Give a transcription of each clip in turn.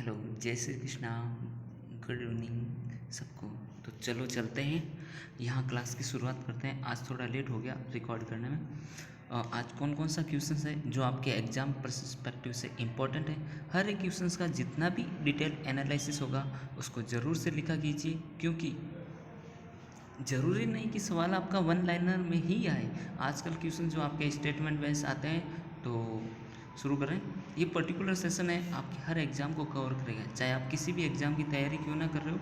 Hello, जय Shri Krishna. Good evening सबको। तो चलो चलते हैं, यहाँ क्लास की शुरुआत करते हैं। आज थोड़ा लेट हो गया रिकॉर्ड करने में। आज कौन कौन सा क्वेश्चन है जो आपके एग्ज़ाम पर्सपेक्टिव से इम्पोर्टेंट है। हर एक क्वेश्चन का जितना भी डिटेल एनालिसिस होगा उसको ज़रूर से लिखा कीजिए, क्योंकि ज़रूरी नहीं कि सवाल आपका वन लाइनर में ही आए। आजकल क्वेश्चन जो आपके स्टेटमेंट वाइज आते हैं, तो शुरू करें। ये पर्टिकुलर सेशन है आपके हर एग्ज़ाम को कवर करेगा, चाहे आप किसी भी एग्ज़ाम की तैयारी क्यों ना कर रहे हो।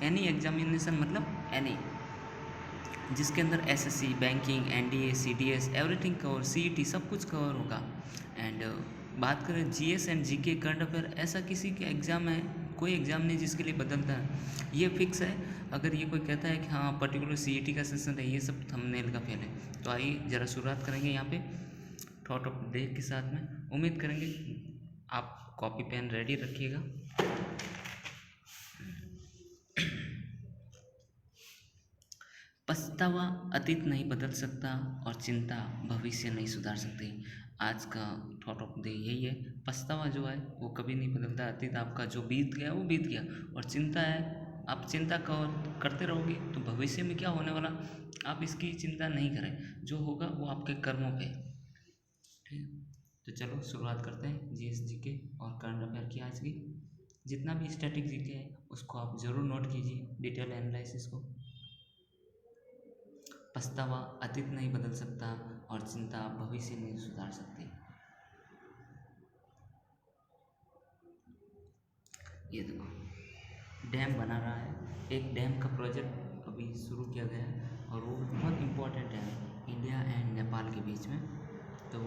एनी एग्जामिनेशन मतलब एनी, जिसके अंदर SSC, banking, NDA, CDS, everything cover, CET सब कुछ कवर होगा। एंड बात करें GS and GK current affair, ऐसा किसी के एग्ज़ाम है, कोई एग्ज़ाम नहीं जिसके लिए बदलता है, ये फिक्स है। अगर ये कोई कहता है कि हाँ पर्टिकुलर सीईटी का सेशन है, ये सब थंबनेल का फेल है। तो आइए ज़रा शुरुआत करेंगे यहाँ पे थॉट ऑफ डे के साथ में। उम्मीद करेंगे आप कॉपी पेन रेडी रखिएगा। पछतावा अतीत नहीं बदल सकता और चिंता भविष्य नहीं सुधार सकती। आज का थॉट ऑफ डे यही है। पछतावा जो है वो कभी नहीं बदलता। अतीत आपका जो बीत गया वो बीत गया, और चिंता है, आप चिंता करते रहोगे तो भविष्य में क्या होने वाला आप इसकी चिंता नहीं करें। जो होगा वो आपके कर्मों पे। ठीक है, तो चलो शुरुआत करते हैं जीएस जीके और करंट अफेयर की आज की। जितना भी स्टैटिक जीके है उसको आप ज़रूर नोट कीजिए, डिटेल एनालिसिस को। पछतावा अतीत नहीं बदल सकता और चिंता भविष्य नहीं सुधार सकती। ये देखो, डैम बना रहा है। एक डैम का प्रोजेक्ट अभी शुरू किया गया है, और वो बहुत इम्पोर्टेंट है इंडिया एंड नेपाल के बीच में। तो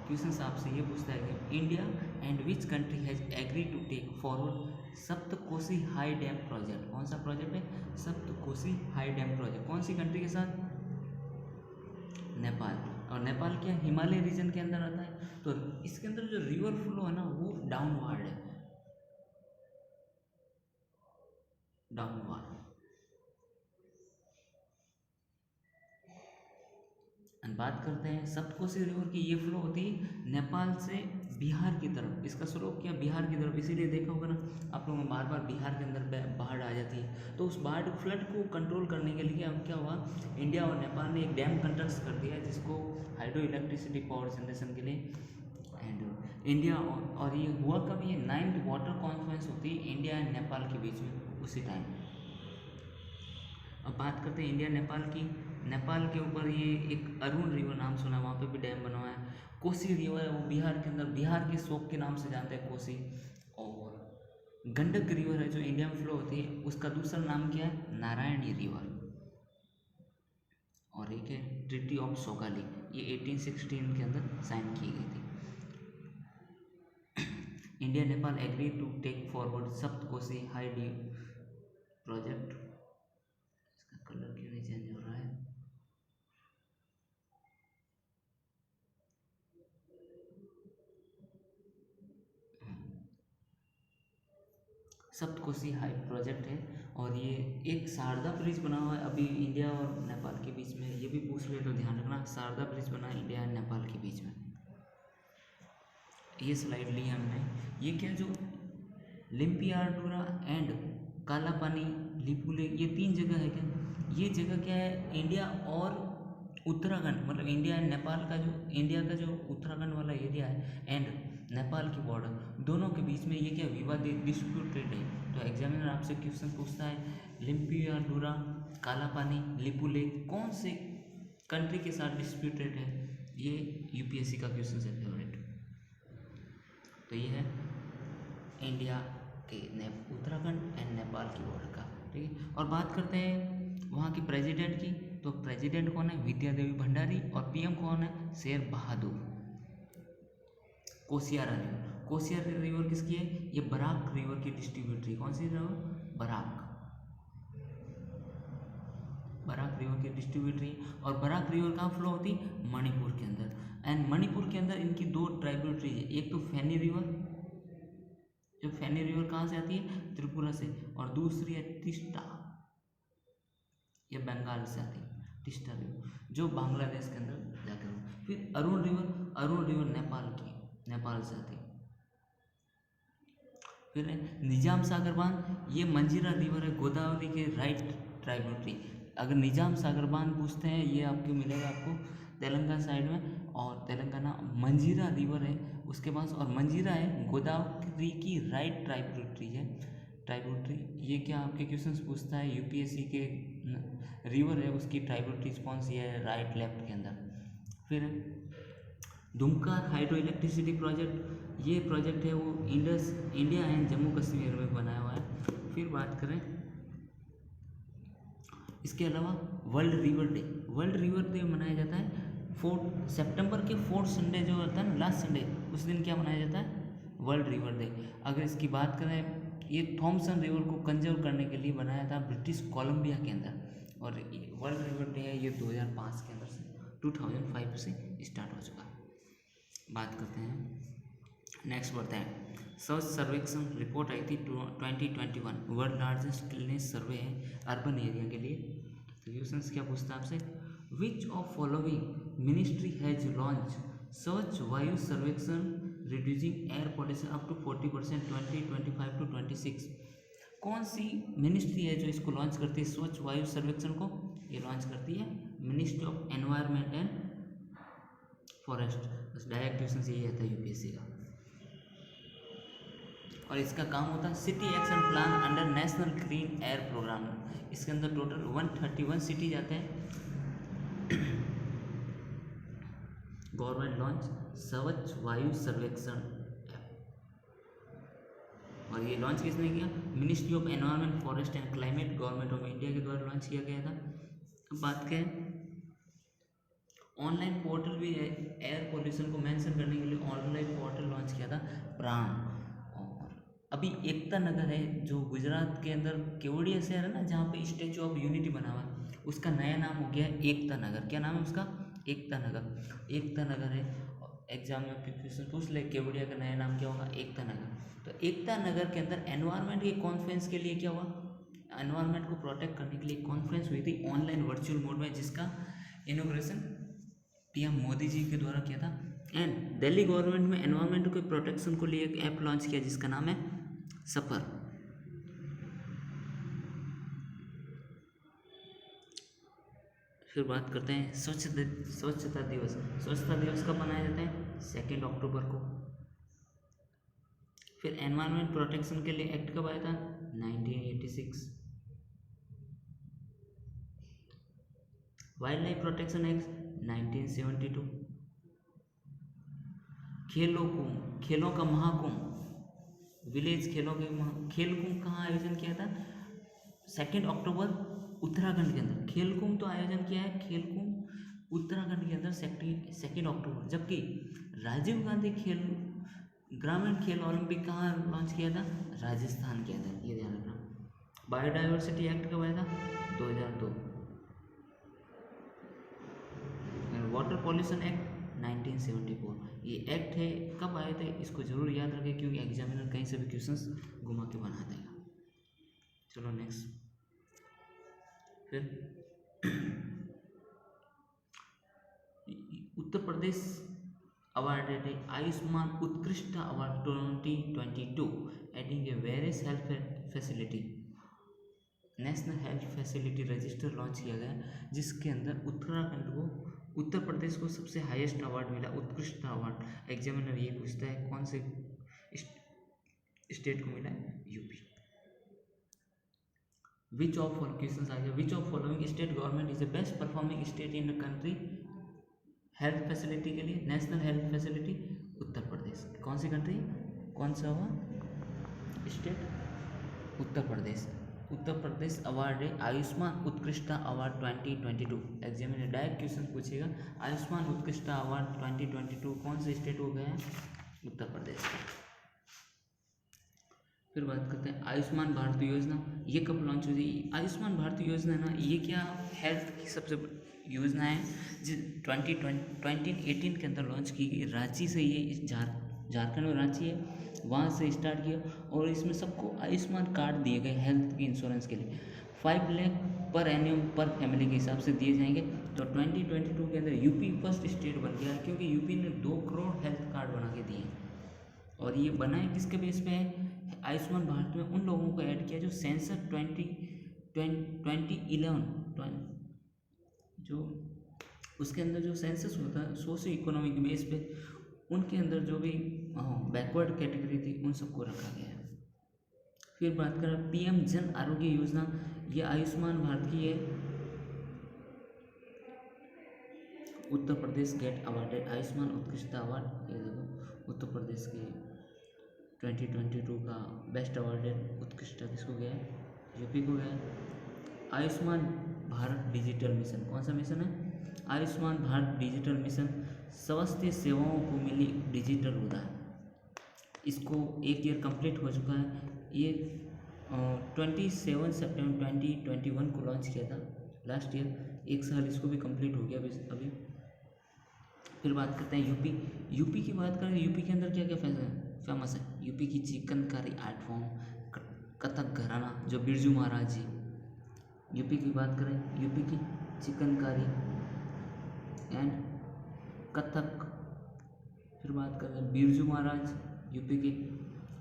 क्वेश्चन आपसे ये पूछता है कि India and which country has agree to take forward Saptakosi high dam project. कौन सा प्रोजेक्ट है? Saptakosi high dam project. कौन सी कंट्री के साथ? नेपाल। और नेपाल क्या हिमालय रीजन के अंदर आता है, तो इसके अंदर जो रिवर फ्लो है ना वो डाउनवर्ड है, डाउनवर्ड। एंड बात करते हैं सप्तकोसी रिवर की, ये फ्लो होती है नेपाल से बिहार की तरफ। इसका स्लोप क्या बिहार की तरफ, इसीलिए देखा होगा ना आप लोगों ने बार बार बिहार के अंदर बाढ़ आ जाती है। तो उस बाढ़ फ्लड को कंट्रोल करने के लिए अब क्या हुआ, इंडिया और नेपाल ने एक डैम कंस्ट्रक्ट कर दिया जिसको हाइड्रो इलेक्ट्रिसिटी पावर जनरेशन के लिए। एंड इंडिया और ये हुआ कब, ये 9th वाटर कॉन्फ्रेंस होती है इंडिया एंड नेपाल के बीच में उसी टाइम। अब बात करते हैं इंडिया नेपाल की। नेपाल के ऊपर ये एक अरुण रिवर नाम सुना, वहाँ पे भी डैम बना हुआ है। कोसी रिवर है वो बिहार के अंदर, बिहार के शोक के नाम से जानते हैं कोसी। और गंडक रिवर है जो इंडिया में फ्लो होती है, उसका दूसरा नाम क्या है? नारायणी रिवर। और एक है ट्रिटी ऑफ सोगाली, ये 1816 के अंदर साइन की गई थी। India Nepal agree to take forward Saptakosi high D project. इसका कलर क्यों नहीं चेंज हो रहा है? सप्तकोसी हाई प्रोजेक्ट है, और ये एक शारदा ब्रिज बना हुआ है अभी इंडिया और नेपाल के बीच में। ये भी पूछ ले तो ध्यान रखना, शारदा ब्रिज बना है इंडिया और नेपाल के बीच में। ये स्लाइड ली है हमने। ये क्या, जो लिम्पियाडुरा एंड कालापानी लिपुले, ये 3 जगह है क्या? ये जगह क्या है, इंडिया और उत्तराखंड, मतलब इंडिया एंड नेपाल का जो, इंडिया का जो उत्तराखंड वाला एरिया है एंड नेपाल की बॉर्डर, दोनों के बीच में ये क्या विवादित डिस्प्यूटेड है। तो एग्जामिनर आपसे क्वेश्चन पूछता है लिम्पियाडुरा, कालापानी, लिपुले कौन से कंट्री के साथ डिस्प्यूटेड है। ये यूपीएससी का क्वेश्चन है फेवरेट। तो ये है इंडिया के उत्तराखंड एंड नेपाल की बॉर्डर का। ठीक है, और बात करते हैं वहाँ की प्रेसिडेंट की। तो प्रेसिडेंट कौन है? विद्या देवी भंडारी। और पीएम कौन है? शेर बहादुर। कोसियारा रिवर, कोसियारा रिवर किसकी है? ये बराक रिवर की डिस्ट्रीब्यूटरी। कौन सी रिवर? बराक, बराक रिवर की डिस्ट्रीब्यूटरी। और बराक रिवर कहाँ फ्लो होती? मणिपुर के अंदर। एंड मणिपुर के अंदर इनकी 2 ट्राइब्यूटरी है, एक तो फैनी रिवर, जो फैनी रिवर कहाँ से आती है? त्रिपुरा से। और दूसरी है तिस्टा, ये बंगाल से आती है तिस्टा रिवर, जो बांग्लादेश के अंदर जाकर हो। फिर अरुण रिवर, अरुण रिवर नेपाल की, नेपाल से आती है। फिर है निजाम सागर बांध, ये मंजीरा रिवर है गोदावरी के राइट ट्राइब्यूटरी। अगर निजाम सागर बांध पूछते हैं ये आपको मिलेगा आपको तेलंगाना साइड में, और तेलंगाना मंजीरा रिवर है उसके पास, और मंजीरा है गोदावरी की राइट ट्राइब्यूटरी है। ट्राइब्यूटरी ये क्या आपके क्वेश्चंस पूछता है यूपीएससी के, रिवर है उसकी ट्राइब्यूटरी कौन सी है, राइट लेफ्ट के अंदर। फिर दुमका हाइड्रो इलेक्ट्रिसिटी प्रोजेक्ट, ये प्रोजेक्ट है वो इंडिया एंड जम्मू कश्मीर में बनाया हुआ है। फिर बात करें इसके अलावा world river day, world river day मनाया जाता है 4 सितंबर के 4th संडे जो होता है ना, लास्ट संडे, उस दिन क्या मनाया जाता है, वर्ल्ड रिवर डे। अगर इसकी बात करें, ये थॉमसन रिवर को कंजर्व करने के लिए बनाया था ब्रिटिश कोलंबिया के अंदर, और वर्ल्ड रिवर डे है ये 2005 के अंदर से 2005 से स्टार्ट हो चुका है। बात करते हैं नेक्स्ट बढ़ते हैं, स्वच्छ सर्वेक्षण रिपोर्ट आई थी 2021, वर्ल्ड लार्जेस्ट क्लीनेस्ट सर्वे है अर्बन एरिया के लिए। तो क्वेश्चन क्या पूछता है आपसे, which of following ministry has launch Swachh Vayu Sarvekshan reducing air pollution up to 40% 2025 to 26। कौन सी मिनिस्ट्री है जो इसको लॉन्च करती है स्वच्छ वायु सर्वेक्षण को, ये लॉन्च करती है ministry of environment and forest. बस डायरेक्ट क्वेश्चन यही आता है यूपीएससी का, और इसका काम होता है city action plan under national green air programme. इसके अंदर टोटल 131 सिटी जाते हैं। गवर्नमेंट लॉन्च स्वच्छ वायु सर्वेक्षण, और ये लॉन्च किसने किया, ministry of environment forest and climate, government of India के द्वारा लॉन्च किया गया था। अब बात करें ऑनलाइन पोर्टल भी है, एयर पोल्यूशन को मेंशन करने के लिए ऑनलाइन पोर्टल लॉन्च किया था प्राण। और अभी एकता नगर है जो गुजरात के अंदर केवड़िया शहर है ना, जहाँ पे स्टैचू ऑफ यूनिटी बना हुआ है, उसका नया नाम हो गया है एकता नगर। क्या नाम है उसका, एकता नगर। एकता नगर है, एग्जाम में क्वेश्चन पूछ ले केवड़िया का नया नाम क्या होगा, एकता नगर। तो एकता नगर के अंदर एनवायरनमेंट के कॉन्फ्रेंस के लिए क्या हुआ, एनवायरनमेंट को प्रोटेक्ट करने के लिए कॉन्फ्रेंस हुई थी ऑनलाइन वर्चुअल मोड में, जिसका इनॉग्रेशन पीएम मोदी जी के द्वारा किया था। एंड दिल्ली गवर्नमेंट में एनवायरनमेंट के प्रोटेक्शन को लिए एक ऐप लॉन्च किया जिसका नाम है सफर। फिर बात करते हैं स्वच्छता दिवस। स्वच्छता दिवस कब मनाया जाता है, 2 अक्टूबर को। फिर एनवायरनमेंट प्रोटेक्शन के लिए एक्ट कब आया था, 1986। Wild life protection act 1972। खेलों का महाकुंभ, विलेज खेलों के खेल कुंभ कहाँ आयोजन किया था, 2 अक्टूबर उत्तराखंड के अंदर। खेल कुंभ तो आयोजन किया है, खेल कुंभ उत्तराखंड के अंदर 2 अक्टूबर। जबकि राजीव गांधी ग्रामीण खेल ओलंपिक कहाँ लॉन्च किया था, राजस्थान के अंदर, ये ध्यान रखना। बायोडाइवर्सिटी एक्ट कब आया था, 2002। वाटर पॉल्यूशन एक्ट 1974, ये एक्ट है कब आए थे, इसको जरूर याद रखें क्योंकि एग्जामिनर कहीं से भी क्वेश्चंस घुमा के बना देगा। चलो नेक्स्ट। फिर उत्तर प्रदेश अवार्डेड है Ayushman Utkrisht award 2022 adding a various health facility. National health facility register launch किया गया जिसके अंदर उत्तराखंड को, उत्तर प्रदेश को सबसे हाईएस्ट अवार्ड मिला, उत्कृष्ट अवार्ड। एग्जामिनर ये पूछता है कौन से स्टेट को मिला है, यूपी। विच ऑफ क्वेश्चन आ गया, विच of following state government is the best performing state in the country health facility के लिए, national health facility, Uttar Pradesh. कौन सी कंट्री, कौन सा हुआ स्टेट, उत्तर प्रदेश। उत्तर प्रदेश अवार्ड है Ayushman Utkrishta award 2022। Examiner direct question पूछेगा आयुष्मान उत्कृष्टा अवार्ड 2022 कौन से स्टेट को गया है, उत्तर प्रदेश। फिर बात करते हैं आयुष्मान भारत योजना, ये कब लॉन्च हुई थी। आयुष्मान भारत योजना ना, ये क्या हेल्थ की सबसे योजना है जो 2018 के अंदर लॉन्च की गई। रांची से ये झारखंड में रांची है, वहाँ से स्टार्ट किया, और इसमें सबको आयुष्मान कार्ड दिए गए हेल्थ की इंश्योरेंस के लिए। 5 लाख पर एन्यूम पर फैमिली के हिसाब से दिए जाएंगे। तो 2022 के अंदर यूपी फर्स्ट स्टेट बन गया क्योंकि यूपी ने 2 करोड़ हेल्थ कार्ड बना के दिए। और ये बनाए किसके बेस पे है, आयुष्मान भारत में उन लोगों को ऐड किया जो सेंसर 2011 जो उसके अंदर जो सेंसस होता है सोशो इकोनॉमिक बेस पे, उनके अंदर जो भी बैकवर्ड कैटेगरी थी उन सबको रखा गया है। फिर बात करें पीएम जन आरोग्य योजना, ये आयुष्मान भारत की है। उत्तर प्रदेश गेट अवार्डेड आयुष्मान उत्कृष्टता अवार्ड, ये देखो उत्तर प्रदेश के 2022 का बेस्ट अवार्डेड उत्कृष्टता किसको गया है? यूपी को गया है। आयुष्मान भारत डिजिटल मिशन, कौन सा मिशन है? आयुष्मान भारत डिजिटल मिशन, स्वास्थ्य सेवाओं को मिली डिजिटल उड़ान। इसको 1 ईयर कंप्लीट हो चुका है। ये 27 सितंबर 2021 को लॉन्च किया था लास्ट ईयर। 1 साल इसको भी कंप्लीट हो गया अभी। फिर बात करते हैं यूपी की बात करें, यूपी के अंदर क्या क्या फेमस है? यूपी की चिकनकारी आर्ट फॉर्म, कथक घराना जो बिरजू महाराज जी। यूपी की बात करें, यूपी की चिकनकारी एंड कथक। फिर बात करें बिरजू महाराज, यूपी की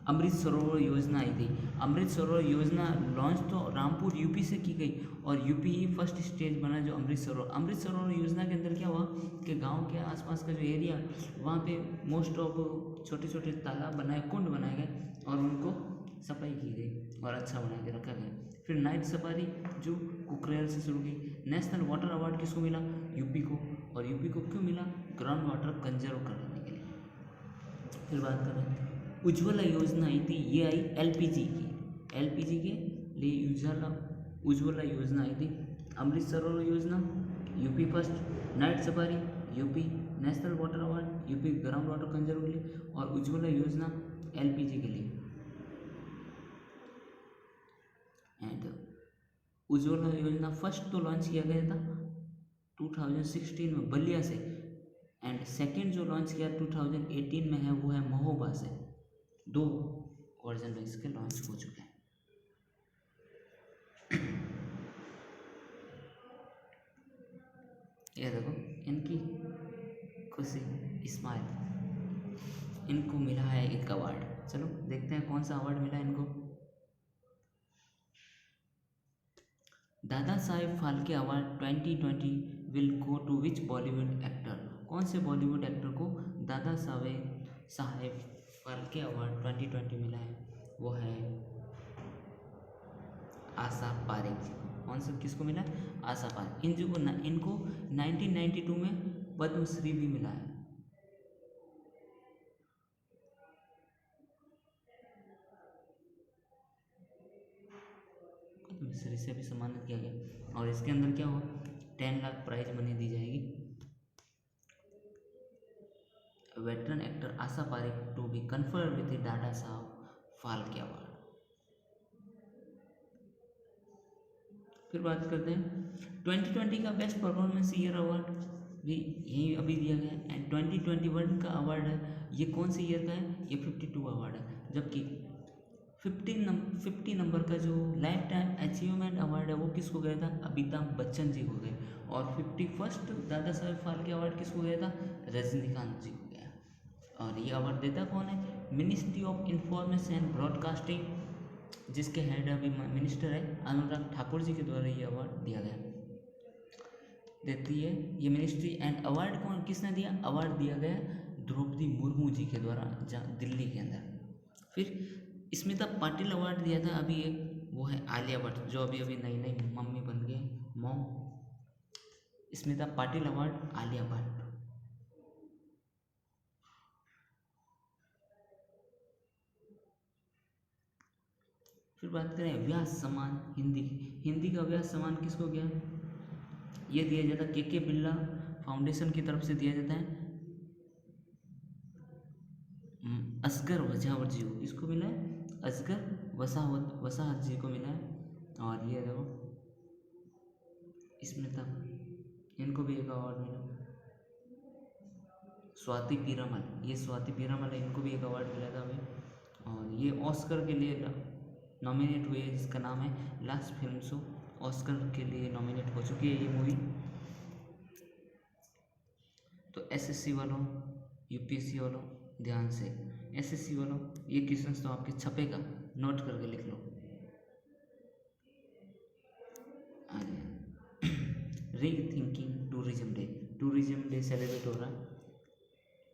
अमृत सरोवर योजना आई थी। अमृत सरोवर योजना लॉन्च तो रामपुर यूपी से की गई और यूपी ही फर्स्ट स्टेज बना जो अमृत सरोवर योजना के अंदर क्या हुआ कि गांव के आसपास का जो एरिया वहाँ पे मोस्ट ऑफ छोटे छोटे तालाब बनाए, कुंड बनाए गए और उनको सफाई की गई और अच्छा बना के रखा गया। फिर नाइट सफारी जो कुकरेल से शुरू की। नेशनल वाटर अवार्ड किसको मिला? यूपी को। और यूपी को क्यों मिला? ग्राउंड वाटर कंजर्व करने के लिए। फिर बात करें उज्ज्वला योजना आई थी, ये आई एलपीजी के लिए उज्ज्वला योजना आई थी। अमृत सरोवर योजना UP first, night safari UP, national water award UP ground water conserve के लिए और उज्ज्वला योजना एलपीजी के लिए। एंड उज्ज्वला योजना फर्स्ट तो लॉन्च किया गया था 2016 में बलिया से, एंड सेकंड जो लॉन्च किया 2018 में है वो है महोबा से। 2 वर्जन में इसके लॉन्च हो चुके हैं। ये देखो इनकी खुशी स्माइल, इनको मिला है एक अवार्ड। चलो देखते हैं कौन सा अवार्ड मिला इनको। Dada Saheb Phalke award 2020 will go to which Bollywood actor? कौन से बॉलीवुड एक्टर को दादा साहेब फाल्के अवार्ड 2020 मिला है? वो है आशा पारेख। कौन सा किसको मिला? आशा पारेख। इनको 1992 में पद्मश्री भी मिला है। पद्मश्री से भी सम्मानित किया गया और इसके अंदर क्या हुआ? 10 लाख प्राइज मनी दी जाएगी। Veteran actor Asha Parekh to be conferred with the Dadasaheb Phalke award. फिर बात करते हैं 2020 का बेस्ट परफॉर्मेंस ईयर अवार्ड भी यही अभी दिया गया है। एंड 2021 का अवार्ड है, ये कौन से ईयर का है? ये 52 अवार्ड है। जबकि 50 नंबर का जो लाइफ टाइम अचीवमेंट अवार्ड है वो किसको गया था? अमिताभ बच्चन जी को गया। और 51 दादा साहेब फाल्के अवार्ड किसको गया था? रजनीकांत जी को गया। और ये अवार्ड देता कौन है? Ministry of information and broadcasting, जिसके हेड अभी मिनिस्टर है अनुराग ठाकुर जी के द्वारा ये अवार्ड दिया गया देती है ये मिनिस्ट्री। एंड अवार्ड कौन किसने दिया? अवार्ड दिया गया द्रौपदी मुर्मू जी के द्वारा दिल्ली के अंदर। फिर स्मिता पाटिल अवार्ड दिया था अभी एक, वो है आलिया भट्ट जो अभी नई नई मम्मी बन गए, मॉम। स्मिता पाटिल अवार्ड आलिया भट्ट। फिर बात करें व्यास सम्मान हिंदी का व्यास सम्मान किसको गया? ये दिया जाता है के बिरला फाउंडेशन की तरफ से दिया जाता है असगर वजावत जी को। इसको मिला है असगर वसाहत जी को मिला है। और ये देखो स्मिता, इनको भी एक अवार्ड मिला। स्वाति पीरामल, ये स्वाति पीरामल है, इनको भी एक अवार्ड मिला था अभी। और ये ऑस्कर के लिए नॉमिनेट हुई है, जिसका नाम है लास्ट फिल्म शो। ऑस्कर के लिए नॉमिनेट हो चुकी है ये मूवी। तो एसएससी वालों, यूपीएससी वालों ध्यान से एसएससी वालों, ये क्वेश्चन तो आपके छपेगा, नोट करके लिख लो। री थिंकिंग टूरिज्म डे सेलिब्रेट हो रहा है,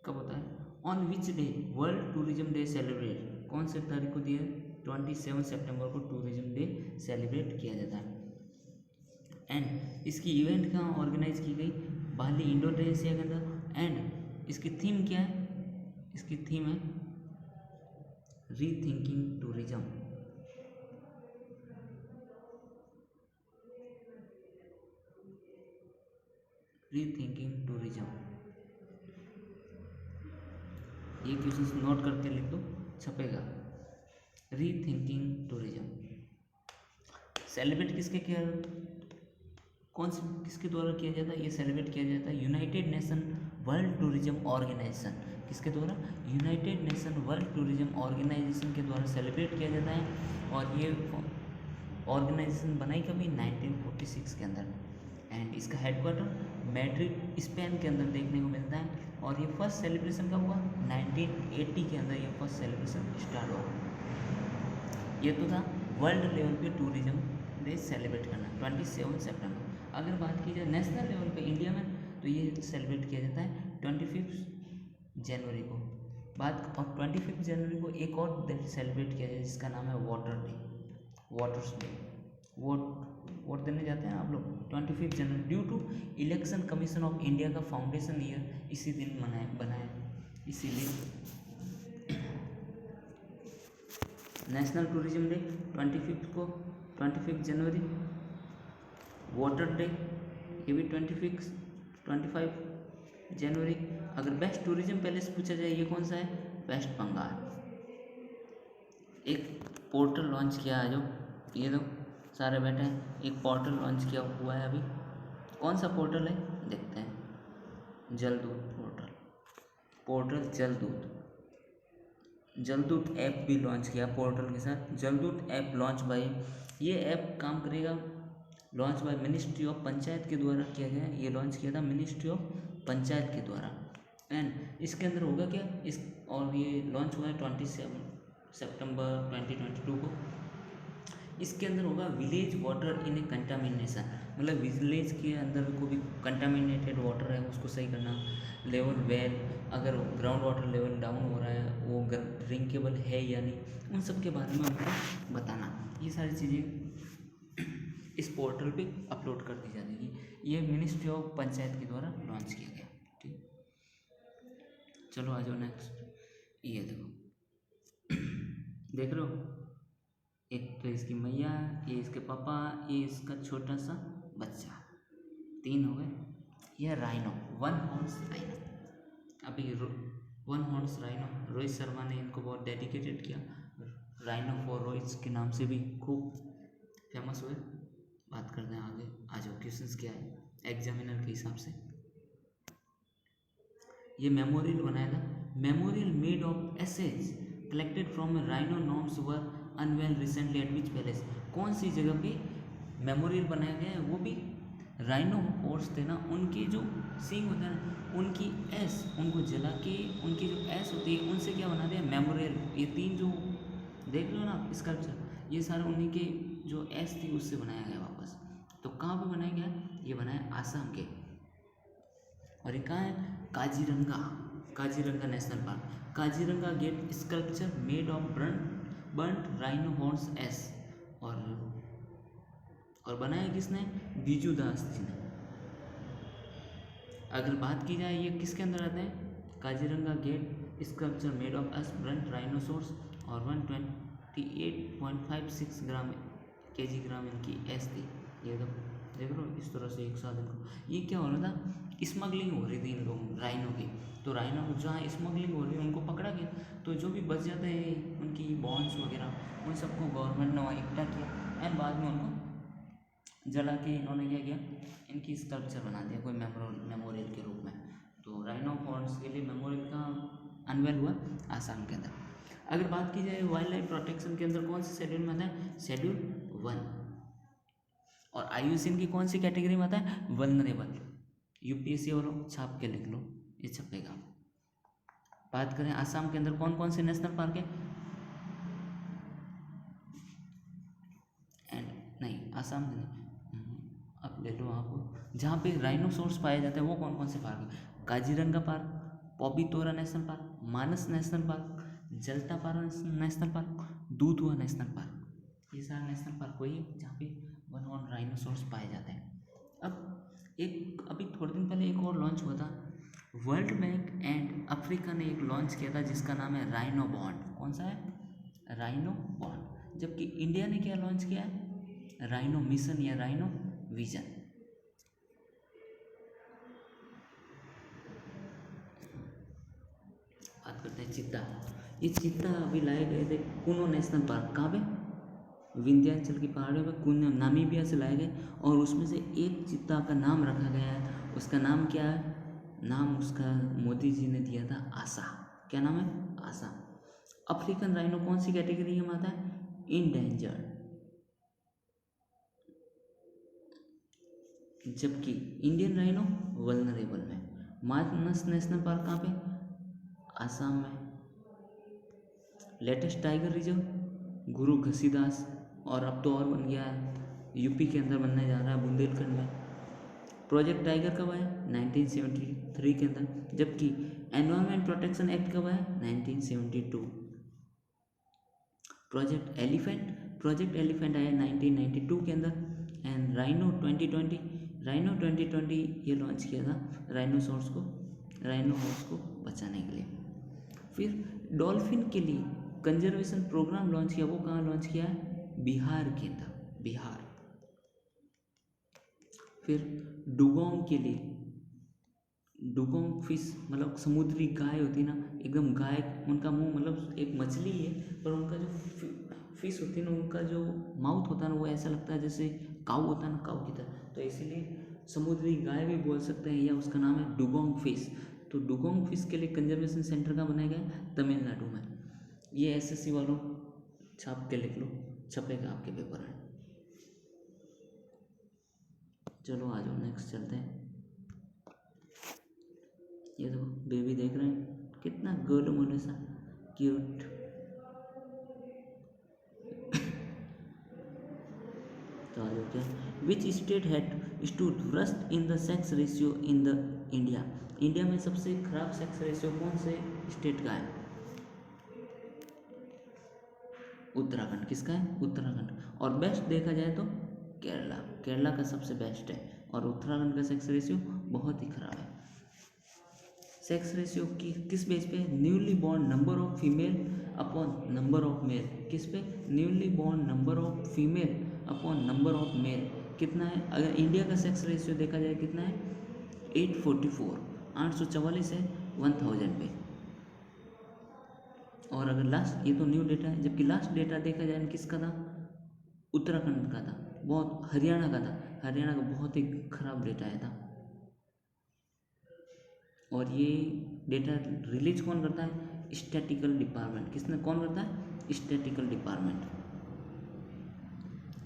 कब होता है? On which day world tourism day celebrate, कौन से तारीख को दिया है? 27 सितंबर को टूरिज्म डे सेलिब्रेट किया जाता है। एंड इसकी इवेंट कहाँ ऑर्गेनाइज की गई? बाली इंडोनेशिया के अंदर। एंड इसकी थीम क्या है? इसकी थीम है री थिंकिंग टूरिज्म। री थिंकिंग टूरिज्म, ये क्वेश्चन नोट करके लिख दो, छपेगा। री थिंकिंग टूरिज्म सेलिब्रेट किसके द्वारा किया जाता है? ये सेलिब्रेट किया जाता है United Nation World Tourism Organization. किसके द्वारा? United Nation World Tourism Organization के द्वारा सेलिब्रेट किया जाता है। और ये ऑर्गेनाइजेशन बनाई कभी? 1946 के अंदर। एंड इसका हेडक्वार्टर मैड्रिड स्पेन के अंदर देखने को मिलता है। और ये फर्स्ट सेलिब्रेशन कब हुआ? 1980 के अंदर ये फर्स्ट सेलिब्रेशन स्टार्ट हुआ। ये तो था वर्ल्ड लेवल पे टूरिज्म डे सेलिब्रेट करना 27 सितंबर। अगर बात की जाए नेशनल लेवल पे इंडिया में, तो ये सेलिब्रेट किया जाता है 25 जनवरी को। और 25 जनवरी को एक और दिन सेलिब्रेट किया जाए जिसका नाम है वाटर्स डे। वोट देने जाते हैं आप लोग 25 जनवरी। Due to election commission of India का फाउंडेशन ईयर इसी दिन बनाया, इसीलिए नेशनल टूरिज्म डे 25 जनवरी। वाटर डे ये भी 25 जनवरी। अगर बेस्ट टूरिज्म पैलेस पूछा जाए ये कौन सा है? वेस्ट बंगाल। एक पोर्टल लॉन्च किया है, जो ये दो सारे बैठे हैं, एक पोर्टल लॉन्च किया हुआ है अभी। कौन सा पोर्टल है देखते हैं। जलदूत पोर्टल जलदूत ऐप भी लॉन्च किया पोर्टल के साथ। जलदूत ऐप लॉन्च बाय, ये ऐप काम करेगा, launch by ministry of panchayat के द्वारा किया गया। ये लॉन्च किया था मिनिस्ट्री ऑफ पंचायत के द्वारा। एंड इसके अंदर होगा क्या? और ये लॉन्च हुआ है 27 सितंबर 2022 को। इसके अंदर होगा village water in A contamination, मतलब विलेज के अंदर को भी कंटामिनेटेड वाटर है उसको सही करना। लेवल वेल, अगर ग्राउंड वाटर लेवल डाउन हो रहा है वो ड्रिंकेबल है या नहीं, उन सब के बारे में हमको बताना। ये सारी चीज़ें इस पोर्टल पे अपलोड कर दी जाएगी। ये मिनिस्ट्री ऑफ पंचायत के द्वारा लॉन्च किया गया। ठीक, चलो आ जाओ नेक्स्ट। ये देखो देख रहे हो, एक तो इसकी मैया, ये इसके पापा, ये इसका छोटा सा बच्चा, 3 हो गए। यह राइनो, 1 हॉर्स राइनो। अभी 1 हॉर्स राइनो रोहित शर्मा ने इनको बहुत डेडिकेटेड किया। राइनो फॉर रोहित के नाम से भी खूब फेमस हुए। बात करते हैं आगे, आ जाओ क्वेश्चंस क्या है एग्जामिनर के हिसाब से। ये मेमोरियल बनाया था, memorial made of ashes collected from rhino horns were unveil recently at which palace. कौन सी जगह पे मेमोरियल बनाया गया है? वो भी राइनो हॉर्स थे ना, उनके जो सींग होते हैं ना, उनकी एस, उनको जला के उनकी जो एस होती है उनसे क्या बना दिया? मेमोरियल। ये 3 जो देख रहे हो ना स्कल्पचर, ये सारे उन्हीं के जो एस थी उससे बनाया गया वापस। तो कहाँ पे बनाया गया? ये बनाया आसाम के। और ये कहाँ है? Kaziranga National Park. Kaziranga gate sculpture made of burnt rhino horns ash. और बनाया किसने? बीजू दास जी ने। अगर बात की जाए ये किसके अंदर आते हैं? Kaziranga gate sculpture made of ash burnt rhinoceros. और 128.56 ग्राम इनकी एस थी। ये देख रहे हो इस तरह से एक साथ इनको, ये क्या हो रहा था? स्मगलिंग हो रही थी इन लोगों राइनो की। तो राइनो जहाँ स्मगलिंग हो रही है उनको पकड़ा गया, तो जो भी बच जाते हैं उनकी बॉन्स वगैरह उन सबको गवर्नमेंट ने वहाँ इकट्ठा किया। एंड बाद में उनको जला के इन्होंने क्या किया? इनकी स्कल्पचर बना दिया कोई मेमोरियल के रूप में। तो राइनो हॉर्न्स के लिए मेमोरियल का अनवेल हुआ आसाम के अंदर। अगर बात की जाए वाइल्ड लाइफ प्रोटेक्शन के अंदर कौन से शेड्यूल में आता है? शेड्यूल 1। और IUCN की कौन सी कैटेगरी में आता है? वल्नरेबल। यूपीएससी वालों छाप के लिख लो, ये छपेगा। बात करें आसाम के अंदर कौन कौन से नेशनल पार्क है, एंड नहीं आसाम में नहीं, अब ले लो आप, जहाँ पे राइनोसोर्स पाए जाते हैं वो कौन कौन से पार्क है, काजीरंगा पार्क, पॉबीतोरा नेशनल पार्क, मानस नेशनल पार्क, जलतापारा नेशनल पार्क, दूधवा नेशनल पार्क। ये सारे नेशनल पार्क वही है जहाँ पे वन ऑन राइनोसोर्स पाए जाते हैं। अब एक अभी थोड़े दिन पहले एक और लॉन्च हुआ था, वर्ल्ड बैंक एंड अफ्रीका ने एक लॉन्च किया था जिसका नाम है राइनो बॉन्ड। कौन सा है, राइनो बॉन्ड। जबकि इंडिया ने क्या लॉन्च किया है, राइनो मिशन या राइनो विजन। बात करते हैं चीता। ये चीता अभी लाए गए थे कुनो नेशनल पार्क, कहाँ पे, विंध्याचल की पहाड़ियों में, कुनो नामीबिया से लाए गए, और उसमें से एक चीता का नाम रखा गया है। उसका नाम क्या है, नाम उसका मोदी जी ने दिया था आशा। क्या नाम है, आशा। अफ्रीकन राइनो कौन सी कैटेगरी में आता है, इंडेंजर्ड। जबकि इंडियन राइनो वल्नरेबल में। मानस नेशनल पार्क कहाँ पे, आसाम में। लेटेस्ट टाइगर रिजर्व गुरु घसीदास, और अब तो और बन गया है, यूपी के अंदर बनने जा रहा है बुंदेलखंड में। प्रोजेक्ट टाइगर कब आया, 1973 के अंदर। जबकि एनवायरमेंट प्रोटेक्शन एक्ट कब आया, 1972। प्रोजेक्ट एलिफेंट आया 1992 के अंदर। एंड राइनो 2020 ये लॉन्च किया था राइनोसॉर्स को बचाने के लिए। फिर डॉल्फिन के लिए कंजर्वेशन प्रोग्राम लॉन्च किया, वो कहाँ लॉन्च किया है, बिहार के अंदर, बिहार। फिर डुगोंग के लिए, डुगोंग फिश मतलब समुद्री गाय होती है ना, एकदम गाय, उनका मुंह मतलब एक मछली है पर उनका जो फिश होती है ना, उनका जो माउथ होता है ना वो ऐसा लगता है जैसे काऊ होता है ना, काऊ की तरह। तो इसीलिए समुद्री गाय भी बोल सकते हैं, या उसका नाम है डुगोंग फिश। तो डुगोंग फिश के लिए कंजर्वेशन सेंटर का बनाया गया तमिलनाडु में। ये एसएससी वालों छाप के लिख लो, छपेगा आपके पेपर में। चलो आ जाओ नेक्स्ट चलते हैं। ये देखो बेबी देख रहे हैं, कितना गोलू मोलू सा क्यूट। तो आ जाओ क्या, which state had stood worst in the sex ratio in the India. India में सबसे खराब सेक्स रेशियो कौन से स्टेट का है, उत्तराखंड। किसका है, उत्तराखंड। और बेस्ट देखा जाए तो केरला का सबसे बेस्ट है, और उत्तराखंड का सेक्स रेशियो बहुत ही खराब है। सेक्स रेशियो की किस बेस पे, newly born number of female upon number of male. किस पे, newly born number of female upon number of male. कितना है, अगर इंडिया का सेक्स रेशियो देखा जाए कितना है, 844, 844 है 1000 पे। और अगर लास्ट, ये तो न्यू डेटा है, जबकि लास्ट डेटा देखा जाए किसका था, उत्तराखंड का था, बहुत हरियाणा का था, हरियाणा का बहुत ही खराब डेटा आया था। और ये डेटा रिलीज कौन करता है, स्टैटिकल डिपार्टमेंट। किसने, कौन करता है, स्टैटिकल डिपार्टमेंट।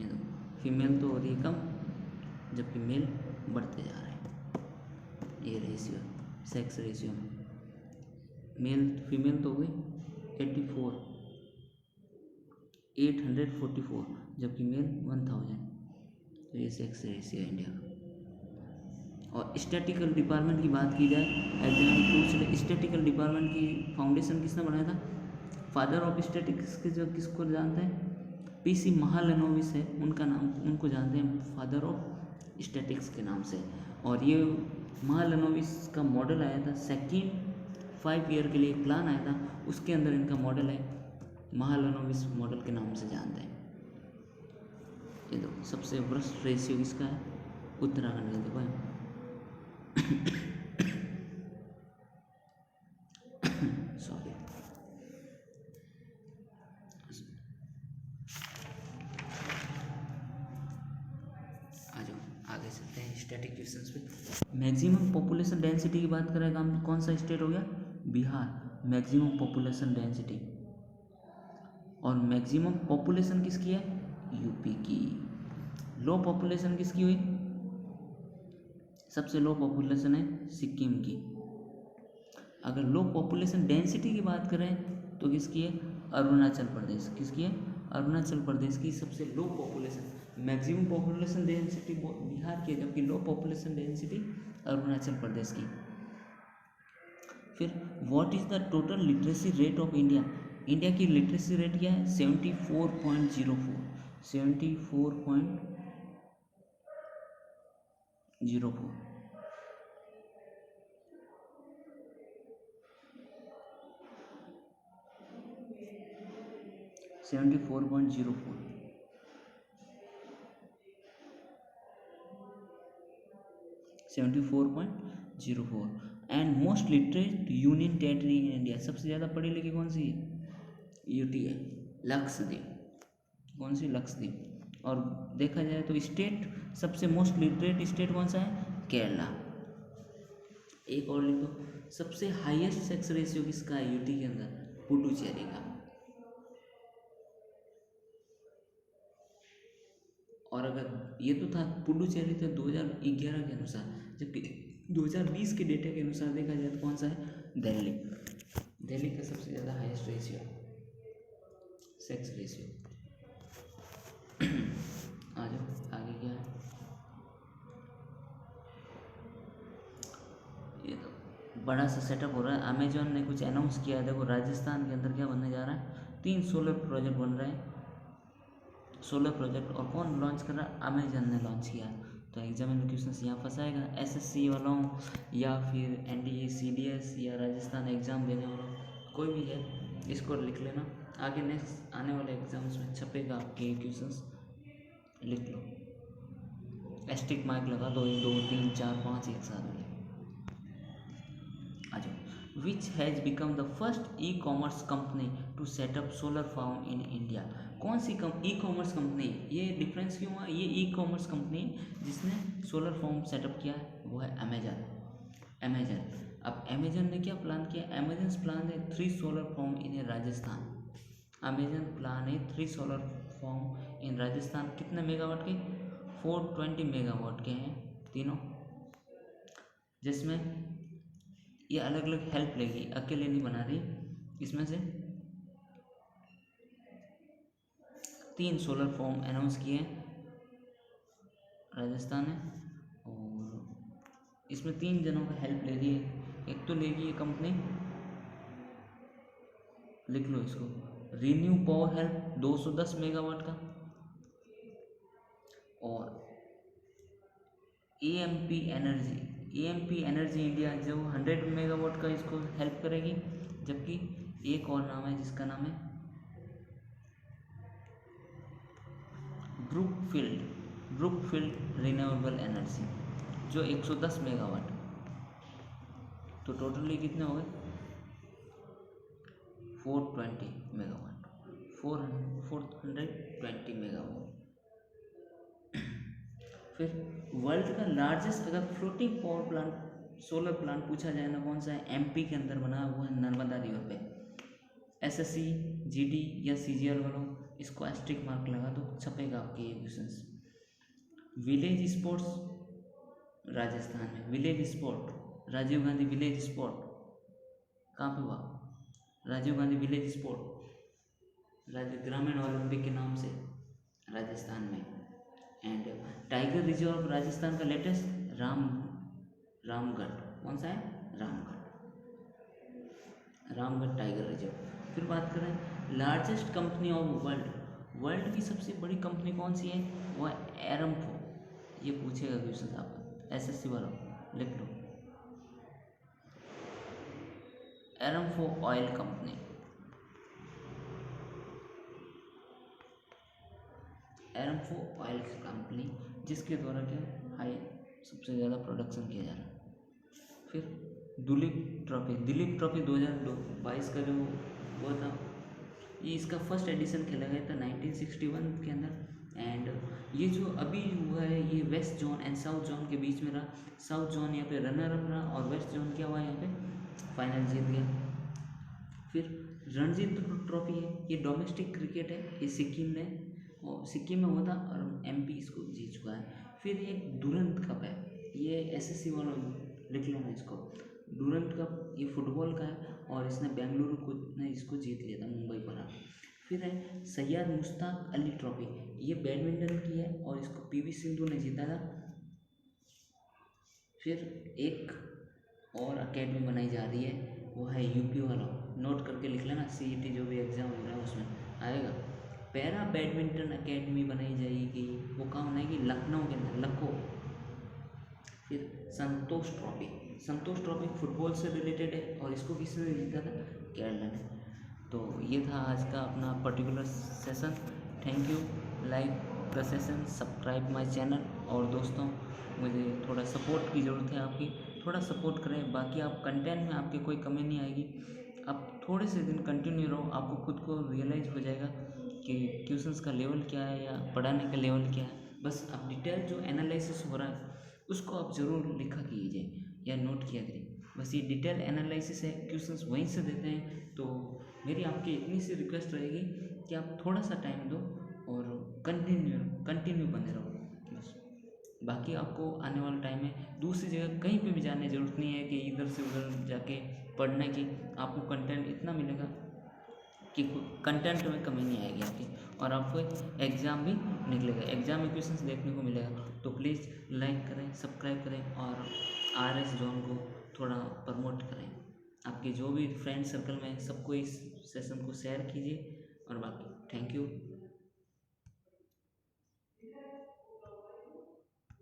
ये देखो फीमेल तो हो रही है कम, जबकि मेल बढ़ते जा रहे हैं। ये ratio, sex ratio, male female तो हो गई 84, 844, जबकि मेल 1000। तो ये सेक्स रेशियो है इंडिया का। और स्टैटिकल डिपार्टमेंट की बात की जाए, एग्जाम में पूछ ले, स्टैटिकल डिपार्टमेंट की फाउंडेशन किसने बनाया था, फादर ऑफ स्टैटिक्स के जो किसको जानते हैं, पीसी महालनोबिस है, उनका नाम, उनको जानते हैं फादर ऑफ स्टैटिक्स के नाम से। और ये महालनोबिस का मॉडल आया था, सेकेंड 5 ईयर के लिए प्लान आया था, उसके अंदर इनका मॉडल है, महालनोबिस मॉडल के नाम से जानते हैं। ये देखो सबसे वर्स्ट रेशियो किसका है, उत्तराखंड का। देखो सॉरी, आ जाओ आगे चलते हैं स्टैटिक क्वेश्चंस पे। मैक्सिमम पॉपुलेशन डेंसिटी की बात करें हम, कौन सा स्टेट हो गया, बिहार, मैक्सिमम पॉपुलेशन डेंसिटी। और मैक्सिमम पॉपुलेशन किसकी है, यूपी की। लो पॉपुलेशन किसकी हुई, सबसे लो पॉपुलेशन है सिक्किम की। अगर लो पॉपुलेशन डेंसिटी की बात करें तो किसकी है? अरुणाचल प्रदेश। किसकी है? अरुणाचल प्रदेश की सबसे low population, maximum population density Bihar की है, जबकि low population density Arunachal Pradesh की। फिर what is the total literacy rate of India? India की लिटरेसी रेट क्या है? 74.04। 74.04। 74.04। 74.04। And most literate union territory in India, सबसे ज़्यादा पढ़ी लिखी कौन सी है? यूटी है, लक्षद्वीप। कौन सी? लक्षद्वीप। और देखा जाए तो स्टेट, सबसे मोस्ट लिटरेट स्टेट कौन सा है? केरला। एक और लिखो, सबसे हाईएस्ट सेक्स रेशियो किसका है यूटी के अंदर? पुडुचेरी का। और अगर ये तो था पुडुचेरी तो 2011 के अनुसार, जबकि 2020 के डेटा के अनुसार देखा जाए तो कौन सा है? दिल्ली। दिल्ली का सबसे ज़्यादा हाईएस्ट रेशियो, सेक्स रेशियो। आ जाओ आगे क्या है? ये तो बड़ा सा सेटअप हो रहा है। अमेजोन ने कुछ अनाउंस किया है। देखो राजस्थान के अंदर क्या बनने जा रहा है? 3 सोलर प्रोजेक्ट बन रहे हैं, सोलर प्रोजेक्ट। और कौन लॉन्च कर रहा है? अमेजन ने लॉन्च किया। तो एग्जाम में क्वेश्चन यहाँ फंसाएगा, एसएससी वालों या फिर एनडीए सीडीएस या राजस्थान एग्जाम देने वालों, कोई भी है, इसको लिख लेना। आगे नेक्स्ट आने वाले एग्जाम्स में छपेगा आपके ये क्वेश्चंस, लिख लो। एस्टिक मार्क लगा दो, 1 2 3 4 5 एक साथ में। आ जाओ। Which has become the first e commerce company to set up solar farm in India? कौन सी ई कॉमर्स कंपनी? ये डिफरेंस क्यों हुआ? ये ई कॉमर्स कंपनी जिसने सोलर फार्म सेटअप किया है वो है अमेजन। अमेजन। अब अमेजन ने क्या प्लान किया? अमेजन प्लान है 3 solar farm in Rajasthan. Amazon plan है 3 सोलर फार्म इन राजस्थान। कितने मेगावाट के? 420 मेगावाट के हैं तीनों, जिसमें ये अलग अलग हेल्प लेगी, अकेले नहीं बना रही। इसमें से 3 सोलर फार्म अनाउंस किए हैं राजस्थान ने, और इसमें 3 जनों का हेल्प ले रही है। एक तो लेगी ये कंपनी, लिख लो इसको, रीन्यू पावर हेल्प 210 मेगावाट का, और एएमपी एनर्जी इंडिया जो 100 मेगावाट का इसको हेल्प करेगी। जबकि एक और नाम है जिसका नाम है ब्रुकफील्ड रिन्यूएबल एनर्जी, जो 110 मेगावाट। तो टोटली कितने हो गए? 420 मेगावाट, 420 मेगावाट। फिर वर्ल्ड का लार्जेस्ट अगर floating power plant, solar plant पूछा जाए ना, कौन सा है? एमपी के अंदर बना हुआ है, नर्मदा रिवर पे। एसएससी जीडी या सीजीएल वालों इसको एस्ट्रिक मार्क लगा दो, छपेगा आपके ये क्वेश्चंस। विलेज स्पोर्ट्स राजस्थान में, village sport Rajiv Gandhi village sport कहाँ पे हुआ? राजीव गांधी विलेज स्पोर्ट ग्रामीण ओलंपिक के नाम से राजस्थान में। एंड टाइगर रिजर्व राजस्थान का लेटेस्ट रामगढ़। कौन सा है? Ramgarh tiger reserve. फिर बात करें लार्जेस्ट कंपनी ऑफ वर्ल्ड की सबसे बड़ी कंपनी कौन सी है? वो है एरमको। ये पूछेगा क्वेश्चन आप एसएससी वाला, लिख लो, एरमको ऑयल कंपनी। एरमको ऑयल कंपनी जिसके द्वारा क्या हाई सबसे ज़्यादा प्रोडक्शन किया जा रहा है। फिर दिलीप ट्रॉफी 2022 का जो हुआ था, ये इसका फर्स्ट एडिशन खेला गया था 1961 के अंदर। एंड ये जो अभी हुआ है ये west zone and south zone के बीच में रहा। साउथ जोन यहाँ पे रनर अप रहा और वेस्ट जोन क्या हुआ यहाँ पे फाइनल जीत गया। फिर रणजी ट्रॉफी है, ये डोमेस्टिक क्रिकेट है, ये सिक्किम ने, और सिक्किम में हुआ था और एमपी इसको जीत चुका है। फिर एक दुरंत कप है, ये एसएससी वालों लिख लेना इसको, डूरंट कप ये फुटबॉल का है और इसने बेंगलुरु को ने इसको जीत लिया था, मुंबई को हरा। फिर है सैयद मुश्ताक अली ट्रॉफी, ये बैडमिंटन की है और इसको पीवी सिंधु ने जीता था। फिर एक और अकेडमी बनाई जा रही है, वो है यूपी वाला, नोट करके लिख लेना, सीईटी जो भी एग्ज़ाम हो रहा है उसमें आएगा। पैरा बैडमिंटन अकेडमी बनाई जाएगी, वो कहाँ बनाएगी, लखनऊ के अंदर, लखनऊ। फिर संतोष ट्रॉफी, संतोष ट्रॉफी फुटबॉल से रिलेटेड है और इसको किसने जीता था, केरला ने। तो ये था आज का अपना particular session. Thank you, like the session, subscribe my channel. और दोस्तों मुझे थोड़ा सपोर्ट की ज़रूरत है आपकी, थोड़ा सपोर्ट करें। बाकी आप कंटेंट में आपकी कोई कमी नहीं आएगी, आप थोड़े से दिन कंटिन्यू रहो, आपको खुद को रियलाइज हो जाएगा कि ट्यूशन्स का लेवल क्या है या पढ़ाने का लेवल क्या है। बस आप डिटेल जो एनालिसिस हो रहा है उसको आप ज़रूर लिखा कीजिए या नोट किया करिए। बस ये डिटेल एनालिसिस है, क्वेश्चंस वहीं से देते हैं। तो मेरी आपकी इतनी सी रिक्वेस्ट रहेगी कि आप थोड़ा सा टाइम दो और कंटिन्यू बने रहो बस। बाकी आपको आने वाला टाइम में दूसरी जगह कहीं पे भी जाने की ज़रूरत नहीं है कि इधर से उधर जाके पढ़ने की। आपको कंटेंट इतना मिलेगा कि कंटेंट में कमी नहीं आएगी आपकी, और आपको एग्ज़ाम भी निकलेगा, एग्ज़ाम में क्वेश्चंस देखने को मिलेगा। तो प्लीज़ लाइक करें, सब्सक्राइब करें और आरएस जोन को थोड़ा प्रमोट करें। आपके जो भी फ्रेंड सर्कल में सबको इस सेशन को शेयर कीजिए। और बाकी थैंक यू।